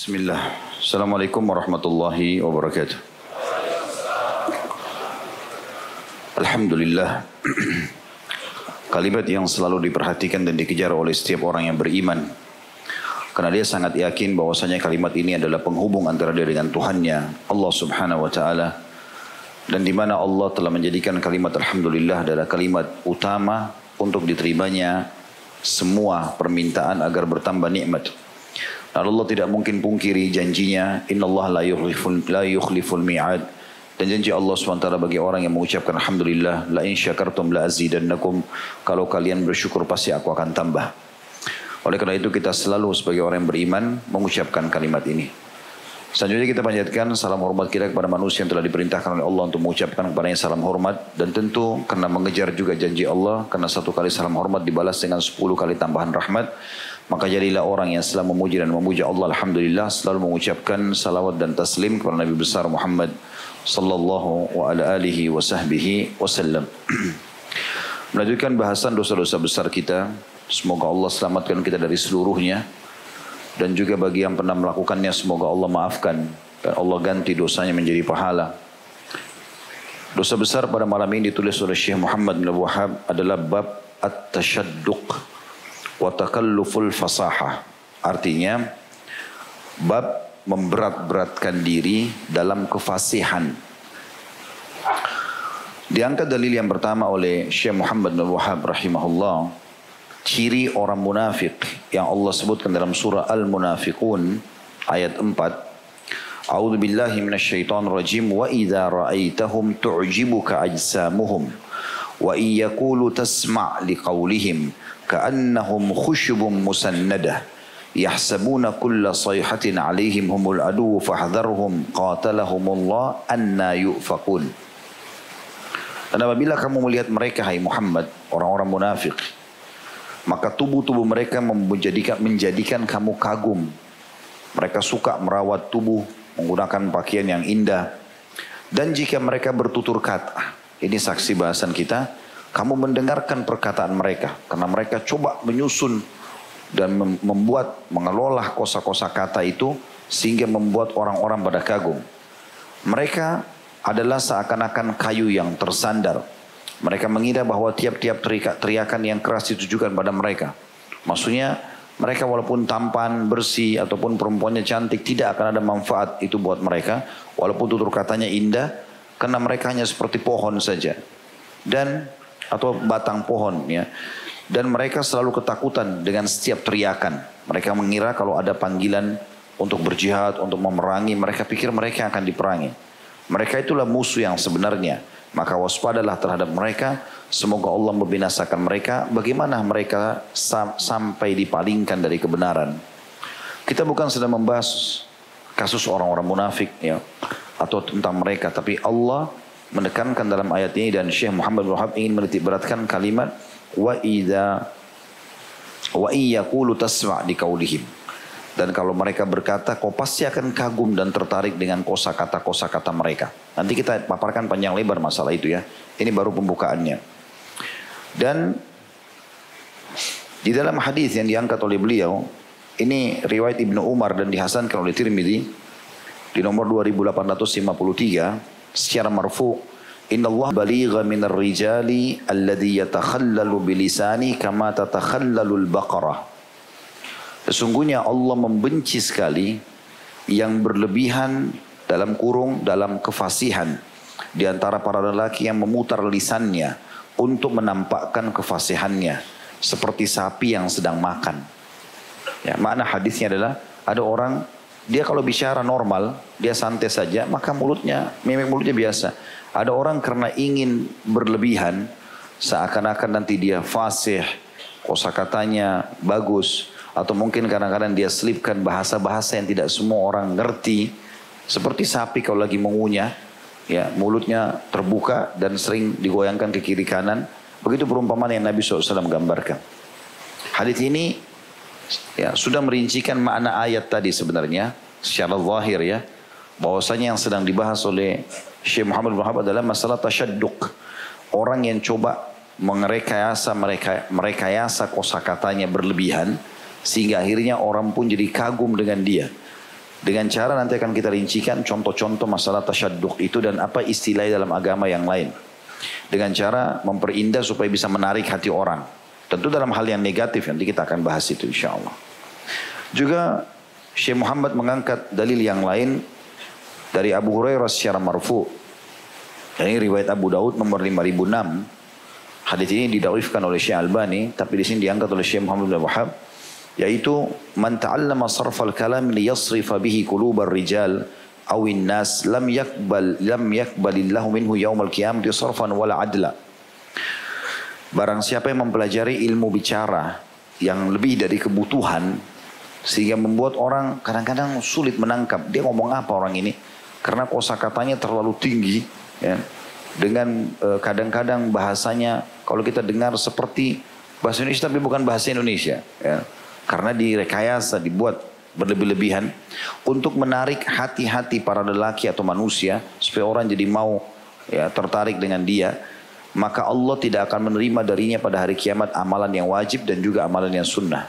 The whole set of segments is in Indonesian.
Bismillah. Assalamualaikum warahmatullahi wabarakatuh. Alhamdulillah. Kalimat yang selalu diperhatikan dan dikejar oleh setiap orang yang beriman. Karena dia sangat yakin bahwasanya kalimat ini adalah penghubung antara dia dengan Tuhannya, Allah Subhanahu wa taala. Dan di mana Allah telah menjadikan kalimat alhamdulillah adalah kalimat utama untuk diterimanya semua permintaan agar bertambah nikmat. Dan Allah tidak mungkin pungkiri janjinya, innallaha la yukhliful mi'ad. Dan janji Allah SWT bagi orang yang mengucapkan alhamdulillah, la in syakartum la azidannakum. Kalau kalian bersyukur pasti aku akan tambah. Oleh karena itu kita selalu sebagai orang yang beriman mengucapkan kalimat ini. Selanjutnya kita panjatkan salam hormat kita kepada manusia yang telah diperintahkan oleh Allah untuk mengucapkan kepadanya salam hormat. Dan tentu karena mengejar juga janji Allah, karena satu kali salam hormat dibalas dengan 10 kali tambahan rahmat. Maka jadilah orang yang selalu memuji dan memuja Allah alhamdulillah, selalu mengucapkan salawat dan taslim kepada Nabi besar Muhammad sallallahu wa ala alihi wa sahbihi wasallam. Melanjutkan bahasan dosa-dosa besar kita. Semoga Allah selamatkan kita dari seluruhnya. Dan juga bagi yang pernah melakukannya semoga Allah maafkan dan Allah ganti dosanya menjadi pahala. Dosa besar pada malam ini ditulis oleh Syekh Muhammad bin Abdul Wahhab adalah bab at-tashadduq wa takalluful fasahah. Artinya bab memberat-beratkan diri dalam kefasihan. Diangkat dalil yang pertama oleh Syekh Muhammad bin Abdul Wahhab rahimahullah, ciri orang munafik yang Allah sebutkan dalam surah Al-Munafiqun ayat 4. A'udzu billahi minasyaitonir rajim wa idza ra'aitahum tu'jibuka ajsamuhum wa iyaqulu tasma' liqaulihim ka'annahum khushubun musannadah yahsabuna kulla sayhatin 'alaihim humul adu fahdharhum qatalahumullah anna yufakun. Dan apabila kamu melihat mereka hai Muhammad, orang-orang munafik, maka tubuh-tubuh mereka menjadikan kamu kagum. Mereka suka merawat tubuh menggunakan pakaian yang indah. Dan jika mereka bertutur kata, ini saksi bahasan kita, kamu mendengarkan perkataan mereka. Karena mereka coba menyusun dan mengelola kosa-kosa kata itu sehingga membuat orang-orang pada kagum. Mereka adalah seakan-akan kayu yang tersandar. Mereka mengira bahwa tiap-tiap teriakan yang keras ditujukan pada mereka. Maksudnya mereka walaupun tampan, bersih ataupun perempuannya cantik tidak akan ada manfaat itu buat mereka. Walaupun tutur katanya indah, karena mereka hanya seperti pohon saja. Atau batang pohon ya. Dan mereka selalu ketakutan dengan setiap teriakan. Mereka mengira kalau ada panggilan untuk berjihad, untuk memerangi, mereka pikir mereka akan diperangi. Mereka itulah musuh yang sebenarnya. Maka waspadalah terhadap mereka. Semoga Allah membinasakan mereka. Bagaimana mereka sampai dipalingkan dari kebenaran. Kita bukan sedang membahas kasus orang-orang munafik ya, atau tentang mereka. Tapi Allah menekankan dalam ayat ini. Dan Syekh Muhammad bin Wahhab ingin menitik beratkan kalimat wa iyaqulu tasma' liqaulihim. Dan kalau mereka berkata, kau pasti akan kagum dan tertarik dengan kosakata mereka. Nanti kita paparkan panjang lebar masalah itu ya. Ini baru pembukaannya. Dan di dalam hadis yang diangkat oleh beliau, ini riwayat Ibnu Umar dan dihasankan oleh Tirmidzi di nomor 2853 secara marfu'. Inna Allah baligha minar rijali alladhi yatakhallalu bilisani kama tatakhallalul baqarah. Sesungguhnya Allah membenci sekali yang berlebihan dalam kefasihan di antara para lelaki yang memutar lisannya untuk menampakkan kefasihannya seperti sapi yang sedang makan. Ya, makna hadisnya adalah ada orang dia kalau bicara normal, dia santai saja, maka mimik mulutnya biasa. Ada orang karena ingin berlebihan, seakan-akan nanti dia fasih, kosakatanya bagus. Atau mungkin kadang-kadang dia selipkan bahasa-bahasa yang tidak semua orang ngerti. Seperti sapi kalau lagi mengunyah, ya, mulutnya terbuka dan sering digoyangkan ke kiri kanan. Begitu perumpamaan yang Nabi SAW gambarkan. Hadis ini ya, sudah merincikan makna ayat tadi sebenarnya. Secara zahir ya. Bahwasanya yang sedang dibahas oleh Syekh Muhammad bin Wahhab adalah masalah tasyadduq. Orang yang coba merekayasa kosakatanya berlebihan. Sehingga akhirnya orang pun jadi kagum dengan dia. Dengan cara nanti akan kita rincikan contoh-contoh masalah tasyadduq itu dan apa istilah dalam agama yang lain. Dengan cara memperindah supaya bisa menarik hati orang. Tentu dalam hal yang negatif, nanti kita akan bahas itu insya Allah. Juga Syekh Muhammad mengangkat dalil yang lain dari Abu Hurairah secara marfu. Ini riwayat Abu Daud nomor 5006. Hadis ini didhaifkan oleh Syekh Albani, tapi di sini diangkat oleh Syekh Muhammad bin Wahhab, yaitu man ta'allama sarfal kalam liyasrifa bihi qulubar rijal awin nas lam yakbalillahu minhu yaumal qiyamati sarfan wala adla. Barang siapa yang mempelajari ilmu bicara yang lebih dari kebutuhan sehingga membuat orang kadang-kadang sulit menangkap dia ngomong apa orang ini karena kosakatanya terlalu tinggi ya. Dengan kadang-kadang bahasanya kalau kita dengar seperti bahasa Indonesia tapi bukan bahasa Indonesia ya. Karena direkayasa, dibuat berlebih-lebihan untuk menarik hati-hati para lelaki atau manusia supaya orang jadi mau ya tertarik dengan dia, maka Allah tidak akan menerima darinya pada hari kiamat amalan yang wajib dan juga amalan yang sunnah.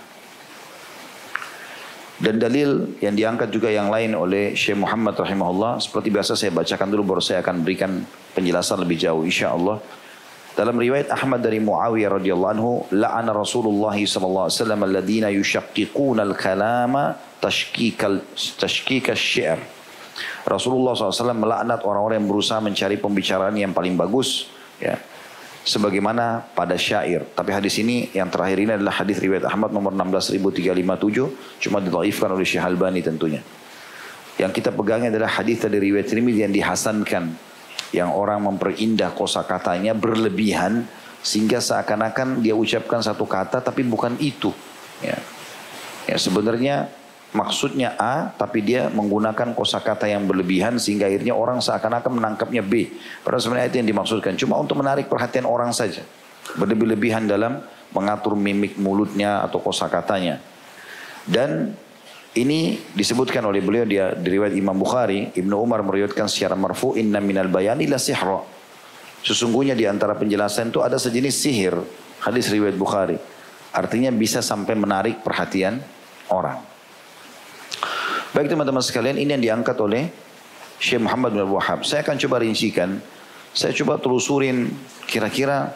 Dan dalil yang diangkat juga yang lain oleh Syekh Muhammad rahimahullah, seperti biasa saya bacakan dulu baru saya akan berikan penjelasan lebih jauh insyaallah. Dalam riwayat Ahmad dari Muawiyah radhiyallahu anhu, la'ana Rasulullah sallallahu alaihi wasallam alladziina yushaqqiquna al-kalama tashkika asy-syi'r. Rasulullah SAW melaknat orang-orang yang berusaha mencari pembicaraan yang paling bagus ya. Sebagaimana pada syair. Tapi hadis ini yang terakhir ini adalah hadis riwayat Ahmad nomor 16357, cuma didhaifkan oleh Syekh Albani tentunya. Yang kita pegangnya adalah hadis dari riwayat Tirmidzi yang dihasankan, yang orang memperindah kosakatanya berlebihan sehingga seakan-akan dia ucapkan satu kata tapi bukan itu ya. Ya sebenarnya maksudnya A tapi dia menggunakan kosakata yang berlebihan sehingga akhirnya orang seakan-akan menangkapnya B. Padahal sebenarnya itu yang dimaksudkan cuma untuk menarik perhatian orang saja. Berlebih-lebihan dalam mengatur mimik mulutnya atau kosakatanya. Dan ini disebutkan oleh beliau dia di riwayat Imam Bukhari, Ibnu Umar meriwayatkan secara marfu, inna minal bayani la sihra. Sesungguhnya di antara penjelasan itu ada sejenis sihir. Hadis riwayat Bukhari. Artinya bisa sampai menarik perhatian orang. Baik teman-teman sekalian, ini yang diangkat oleh Syekh Muhammad bin Wahhab. Saya akan coba rincikan. Saya coba telusurin kira-kira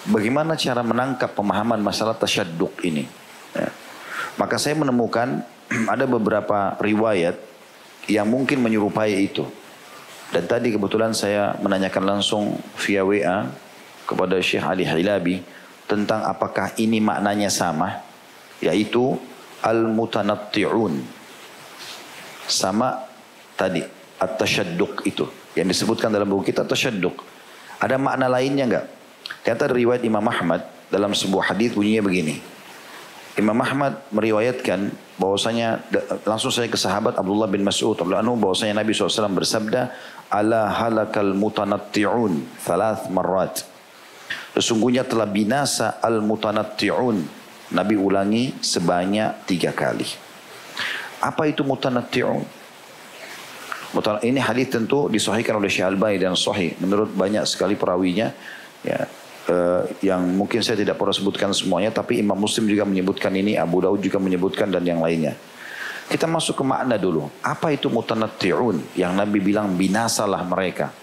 bagaimana cara menangkap pemahaman masalah tasyadduq ini. Ya. Maka saya menemukan ada beberapa riwayat yang mungkin menyerupai itu. Dan tadi kebetulan saya menanyakan langsung via WA kepada Syekh Ali Hilabi tentang apakah ini maknanya sama, yaitu al-mutanatti'un. Sama tadi at-tasyadduq itu yang disebutkan dalam buku kita tasyadduq. Ada makna lainnya enggak? Kata riwayat Imam Ahmad dalam sebuah hadis bunyinya begini. Imam Ahmad meriwayatkan bahwasanya langsung saya ke sahabat Abdullah bin Mas'ud radhiyallahu anhu bahwasanya Nabi SAW bersabda, ala halakal mutanatti'un 3 marrat. Sesungguhnya telah binasa al mutanatti'un. Nabi ulangi sebanyak 3 kali. Apa itu mutanatti'un? Ini hadis tentu disahihkan oleh Syekh Albani dan sahih menurut banyak sekali perawinya ya. Yang mungkin saya tidak perlu sebutkan semuanya, tapi Imam Muslim juga menyebutkan ini, Abu Daud juga menyebutkan dan yang lainnya. Kita masuk ke makna dulu. Apa itu mutanatti'un yang Nabi bilang binasalah mereka?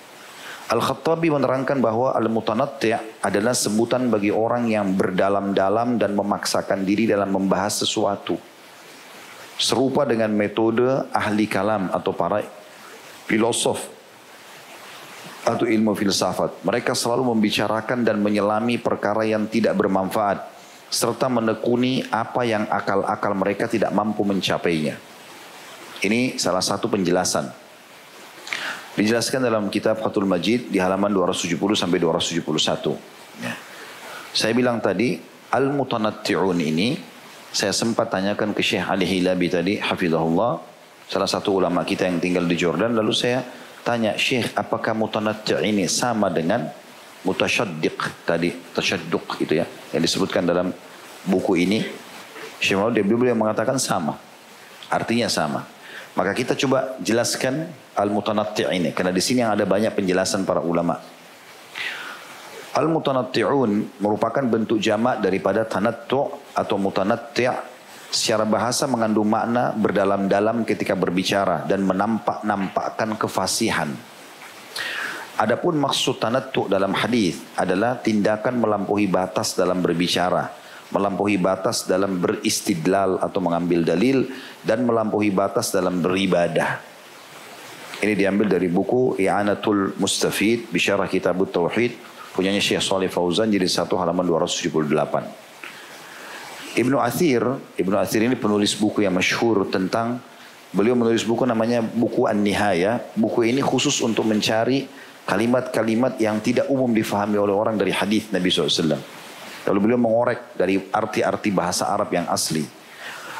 Al-Khattabi menerangkan bahwa al-mutanatti' adalah sebutan bagi orang yang berdalam-dalam dan memaksakan diri dalam membahas sesuatu. Serupa dengan metode ahli kalam atau para filosof atau ilmu filsafat. Mereka selalu membicarakan dan menyelami perkara yang tidak bermanfaat serta menekuni apa yang akal-akal mereka tidak mampu mencapainya. Ini salah satu penjelasan. Dijelaskan dalam kitab Fathul Majid di halaman 270 sampai 271. Ya. Saya bilang tadi al-mutanatti'un ini saya sempat tanyakan ke Syekh Ali Hilabi tadi, hafizahullah, salah satu ulama kita yang tinggal di Jordan, lalu saya tanya, Syekh, apakah mutanatti' ini sama dengan mutasyaddiq tadi, tasyadduq itu ya, yang disebutkan dalam buku ini? Syekh Muhammad dia mengatakan sama, artinya sama. Maka kita coba jelaskan al-mutanatti' ini, karena di sini yang ada banyak penjelasan para ulama. Al-mutanatti'un merupakan bentuk jamak daripada tanattu' atau mutanatti' secara bahasa mengandung makna berdalam-dalam ketika berbicara dan menampak-nampakkan kefasihan. Adapun maksud tanattu dalam hadis adalah tindakan melampaui batas dalam berbicara, melampaui batas dalam beristidlal atau mengambil dalil, dan melampaui batas dalam beribadah. Ini diambil dari buku I'anatul Mustafid Bisyarah Kitabut Tauhid, punyanya Syekh Shalih Fauzan, jilid 1 halaman 278. Ibnu Athir ini penulis buku yang masyhur tentang, beliau menulis buku namanya buku An-Nihaya. Buku ini khusus untuk mencari kalimat-kalimat yang tidak umum difahami oleh orang dari hadis Nabi SAW. Lalu beliau mengorek dari arti-arti bahasa Arab yang asli.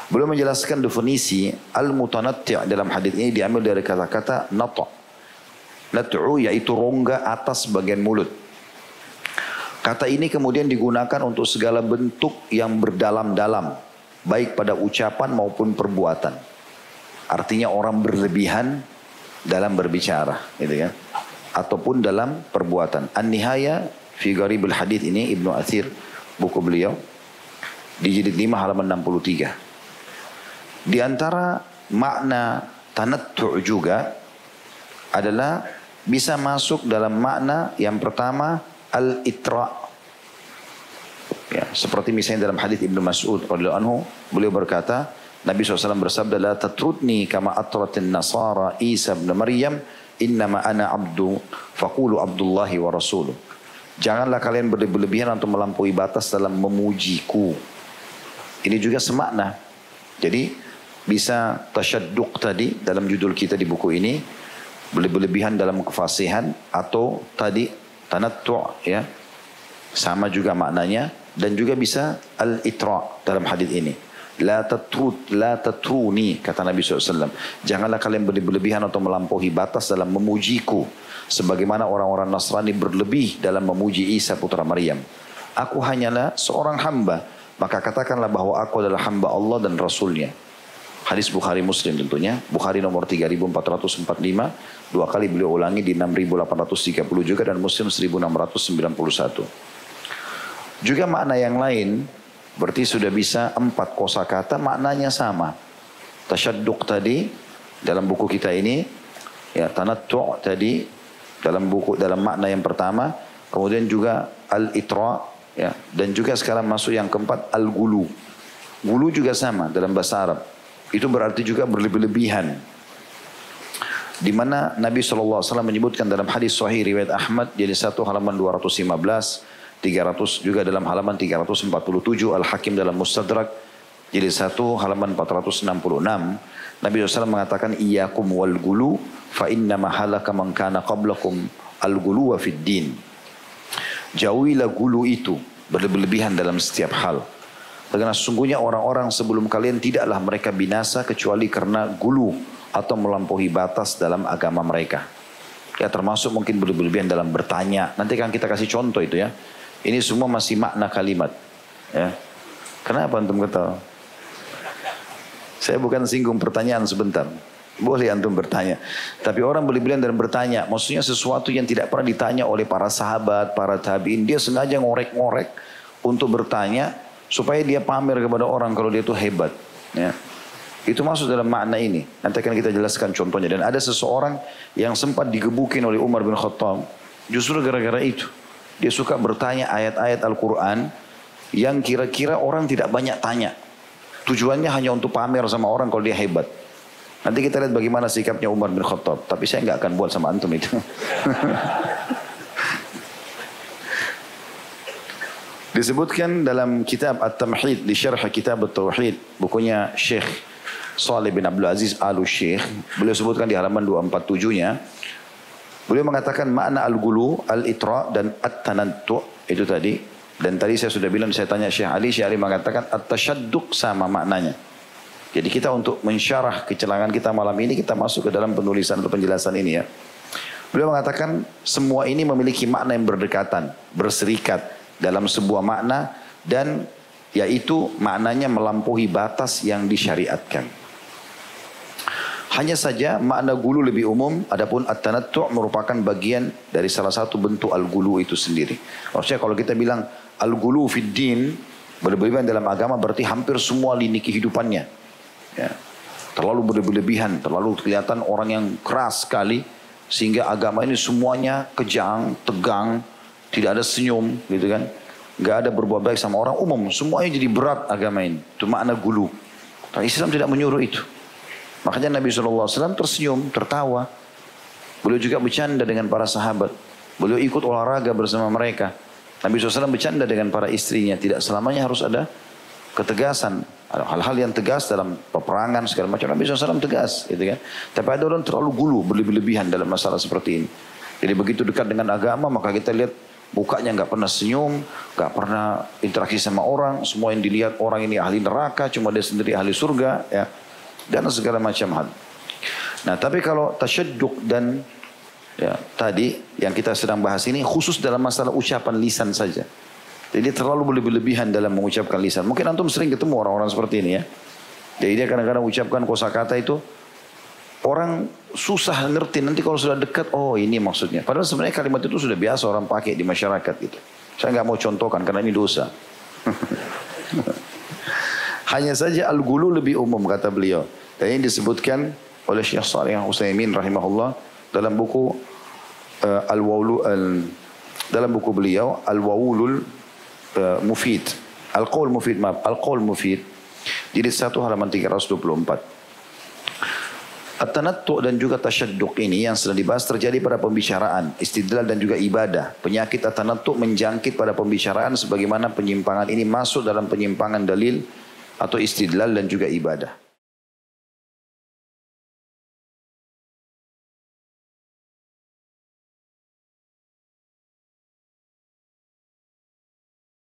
Beliau menjelaskan definisi al-mutanatti' dalam hadis ini diambil dari kata-kata nata'. Nat'u yaitu rongga atas bagian mulut. Kata ini kemudian digunakan untuk segala bentuk yang berdalam-dalam, baik pada ucapan maupun perbuatan. Artinya orang berlebihan dalam berbicara, gitu kan? Ataupun dalam perbuatan. An-Nihaya fi Gharibul Hadits ini Ibnu Athir, buku beliau di jilid 5 halaman 63. Di antara makna tanattu' juga adalah bisa masuk dalam makna yang pertama al-itra'. Ya, seperti misalnya dalam hadis Ibnu Mas'ud radhiyallahu anhu, beliau berkata, Nabi SAW bersabda, la tatrudni kama atratin nasara Isa bin Maryam, innama ana abdu faqulu abdullahi wa rasuluh. Janganlah kalian berlebihan untuk melampaui batas dalam memujiku. Ini juga semakna. Jadi bisa tasyadduq tadi dalam judul kita di buku ini, berlebihan dalam kefasihan, atau tadi tanattu' ya. Sama juga maknanya, dan juga bisa al-itra' dalam hadis ini. La tatruni, kata Nabi SAW. Janganlah kalian berlebihan atau melampaui batas dalam memujiku. Sebagaimana orang-orang Nasrani berlebih dalam memuji Isa putra Maryam. Aku hanyalah seorang hamba. Maka katakanlah bahwa aku adalah hamba Allah dan Rasulnya. Hadis Bukhari Muslim tentunya. Bukhari nomor 3445. 2 kali beliau ulangi di 6830 juga. Dan Muslim 1691. Juga makna yang lain, berarti sudah bisa 4 kosakata maknanya sama. Tasyadduq tadi dalam buku kita ini, ya tanattu' tadi dalam makna yang pertama, kemudian juga al-itra', ya, dan juga sekarang masuk yang keempat al-gulu. Gulu juga sama dalam bahasa Arab. Itu berarti juga berlebih-lebihan. Di mana Nabi SAW menyebutkan dalam hadis sahih riwayat Ahmad jadi 1 halaman 215, 300 juga dalam halaman 347, Al-Hakim dalam Mustadrak jadi 1 halaman 466. Nabi SAW mengatakan iyyakum wal gulu fa inna ma halaka man kana qablakum al-gulu wa fid din. Jauhilah gulu itu, berlebihan dalam setiap hal. Karena sesungguhnya orang-orang sebelum kalian tidaklah mereka binasa kecuali karena gulu atau melampaui batas dalam agama mereka. Ya termasuk mungkin berlebihan dalam bertanya. Nanti kan kita kasih contoh itu ya. Ini semua masih makna kalimat. Ya. Kenapa antum ketawa? Saya bukan singgung pertanyaan sebentar. Boleh antum bertanya. Tapi orang berlebihan dan bertanya. Maksudnya sesuatu yang tidak pernah ditanya oleh para sahabat, para tabi'in. Dia sengaja ngorek-ngorek untuk bertanya. Supaya dia pamer kepada orang kalau dia itu hebat. Ya. Itu masuk dalam makna ini. Nanti akan kita jelaskan contohnya. Dan ada seseorang yang sempat digebukin oleh Umar bin Khattab. Justru gara-gara itu. Dia suka bertanya ayat-ayat Al-Quran yang kira-kira orang tidak banyak tanya. Tujuannya hanya untuk pamer sama orang kalau dia hebat. Nanti kita lihat bagaimana sikapnya Umar bin Khattab. Tapi saya nggak akan buat sama antum itu. Disebutkan dalam kitab At-Tamhid di Syarh Kitab At-Tauhid, bukunya Syekh Shalih bin Abdul Aziz Al-Syekh. Beliau sebutkan di halaman 247-nya. Beliau mengatakan makna al-gulu, al-itra' dan at-tanattu' itu tadi. Dan tadi saya sudah bilang, saya tanya Syekh Ali mengatakan at-tasyadduq sama maknanya. Jadi kita untuk mensyarah kecelakaan kita malam ini, kita masuk ke dalam penulisan atau penjelasan ini ya. Beliau mengatakan semua ini memiliki makna yang berdekatan, berserikat dalam sebuah makna, dan yaitu maknanya melampaui batas yang disyariatkan. Hanya saja makna gulu lebih umum, adapun at-tanattu' merupakan bagian dari salah satu bentuk al-gulu itu sendiri. Maksudnya kalau kita bilang al-gulu fid din, Berlebihan dalam agama berarti hampir semua lini kehidupannya. Ya. Terlalu berlebihan, terlalu kelihatan orang yang keras sekali. Sehingga agama ini semuanya kejang, tegang, tidak ada senyum gitu kan. Gak ada berbuat baik sama orang umum. Semuanya jadi berat agama ini. Itu makna gulu. Tapi Islam tidak menyuruh itu. Makanya Nabi SAW tersenyum, tertawa. Beliau juga bercanda dengan para sahabat. Beliau ikut olahraga bersama mereka. Nabi SAW bercanda dengan para istrinya. Tidak selamanya harus ada ketegasan. Hal-hal yang tegas dalam peperangan segala macam. Nabi SAW tegas. Gitu kan. Tapi ada orang terlalu gulu, berlebihan dalam masalah seperti ini. Jadi begitu dekat dengan agama, maka kita lihat mukanya nggak pernah senyum, nggak pernah interaksi sama orang. Semua yang dilihat orang ini ahli neraka, cuma dia sendiri ahli surga. Ya. Dan segala macam hal. Nah tapi kalau tasyadduk dan ya, tadi yang kita sedang bahas ini khusus dalam masalah ucapan lisan saja. Jadi terlalu berlebihan dalam mengucapkan lisan. Mungkin antum sering ketemu orang-orang seperti ini ya. Jadi dia kadang-kadang ucapkan kosakata itu orang susah ngerti. Nanti kalau sudah dekat, oh ini maksudnya. Padahal sebenarnya kalimat itu sudah biasa orang pakai di masyarakat gitu. Saya nggak mau contohkan karena ini dosa. Hanya saja al-gulu lebih umum kata beliau. Dan ini disebutkan oleh Syekh Shalih Al-Utsaimin rahimahullah dalam buku dalam buku beliau Al-Wawulul Mufid. Al-Qaul Mufid, maaf, Al-Qaul Mufid. Jilid 1 halaman 324. At-tanattu dan juga tasyadduq ini yang sedang dibahas terjadi pada pembicaraan, istidlal dan juga ibadah. Penyakit at-tanattu menjangkit pada pembicaraan sebagaimana penyimpangan ini masuk dalam penyimpangan dalil atau istidlal dan juga ibadah.